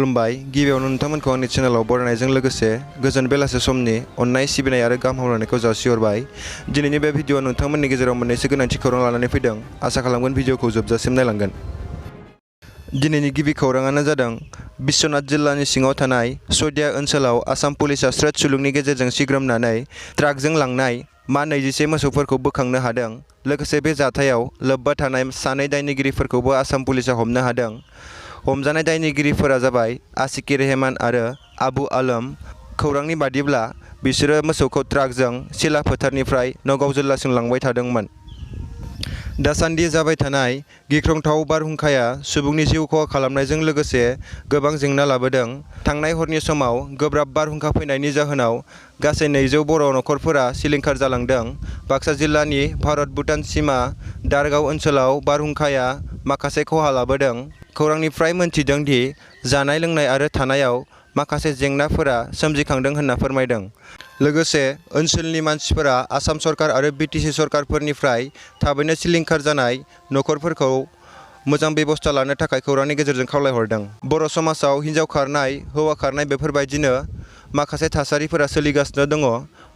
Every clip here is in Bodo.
खुलुमबाय गिबियावनो नोंथांमोनखौ आंनि चेनेलाव बरायनायजों लोगोसे गोजोन बेलासे समनि अननाय सिबिनाय आरो गाहाम हामलायनायखौ जासिहरबाय। दिनैनि बे भिडिअ'आ नोंथांमोननि गेजेराव मोननैसो गोनांथि खौरां लानानै फैदों। आसा खालामगोन भिडिअ'खौ जोबजासिम नायलांगोन। दिनैनि गिबि खौराङानो जादों बिश्वनाथ जिल्लानि सिङाव थानाय सदिया ओनसोलाव आसाम पुलिसआ स्रोत सुलुंनि गेजेरजों सिग्रोमनानै ट्राकजों लांनाय मा 21 मोसौफोरखौ बोखांनो हादों। लोगोसे बे जाथायाव लोब्बा थानाय सानै दायनिगिरिफोरखौबो आसाम पुलिसआ हमनो हादों। हमजानाय दायनिगिरिफोरा जाबाय आशिकी रेहमान आरो आबु आलम। खौरांनि बादिब्ला बिसोरो मोसौखौ ट्राकजों सिला फोथारनिफ्राय नगाव जिल्लासिम लांबाय थादोंमोन। दासान्दि जाबाय थानाय गिख्रंथाव बारहुंखाया सुबुंनि जिउ खहा खालामनायजों लोगोसे गोबां जेंना लाबोदों। थांनाय हरनि समाव गोब्राब बारहुंखा फैनायनि जाहोनाव गासै 200 बर' नखरफोरा सिलिंखार जालांदों। बाक्सा जिल्लानि भारत-भुटान सिमा दारगाव ओनसोलाव बारहुंखाया माखासे खहा लाबोदों। खौरांनिफ्राय मोनथिदों दि जानाय लोंनाय आरो थानायाव माखासे जेंनाफोरा सोमजिखांदों होनना फोरमायदों। लोगोसे ओनसोलनि मानसिफोरा आसाम सरकार आरो बिटिसि सरकारफोरनिफ्राय थाबैनो सिलिंखार जानाय नखरफोरखौ मोजां बेबस्था लानो थाखाय खौरांनि गेजेरजों खावलायहरदों। बर' समाजाव हिन्जाव खारनाय, हौवा खारनाय बेफोरबायदिनो माखासे थासारिफोरा सोलिगासिनो दङ।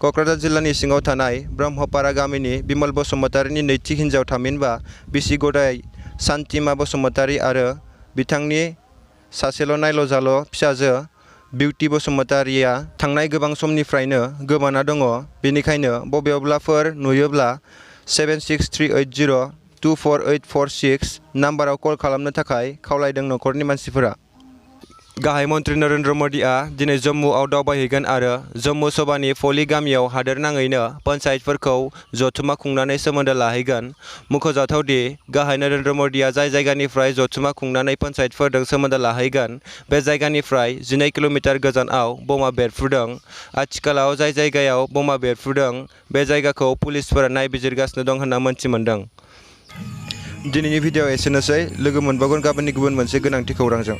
क'क्राझार जिल्लानि सिङाव थानाय ब्रह्मपारा गामिनि बिमल बसुमतारीनि नैथि हिन्जाव थामहिनबा बिसि गदाय सान्तिमा बसुमतारी आरो बिथांनि सासेल' नायल' फिसाजो बिउटि बसुमतारीया थांनाय गोबां समनिफ्रायनो गोमाना दङ। बेनिखायनो बबेयावब्लाफोर नुयोब्ला 7638024846 नाम्बाराव कल खालामनो थाखाय खावलायदों नखरनि मानसिफोरा। गाहाय मन्त्रि नरेन्द्र मदिआ दिनै जम्मुआव दावबायहैगोन आरो जम्मु सभानि फलि गामियाव हादोरनाङैनो पन्चायतफोरखौ जथुमा खुंनानै सोमोन्दो लाहैगोन। मुंख'जाथाव दि गाहाय नरेन्द्र मदिआ जाय जायगानिफ्राय जथुमा खुंनानै पन्चायतफोरजों सोमोन्दो लाहैगोन बे जायगानिफ्राय 12 किल'मिटार गोजानाव बमा बेरफ्रुदों। आथिखालाव जाय जायगायाव बमा बेरफ्रुदों बे जायगाखौ पुलिसफोरा नायबिजिरगासिनो दं होनना मोनथि मोन्दों। दिनैनि भिडिअ'आ एसेनोसै। लोगो मोनबावगोन गाबोननि गुबुन मोनसे गोनांथि खौरांजों।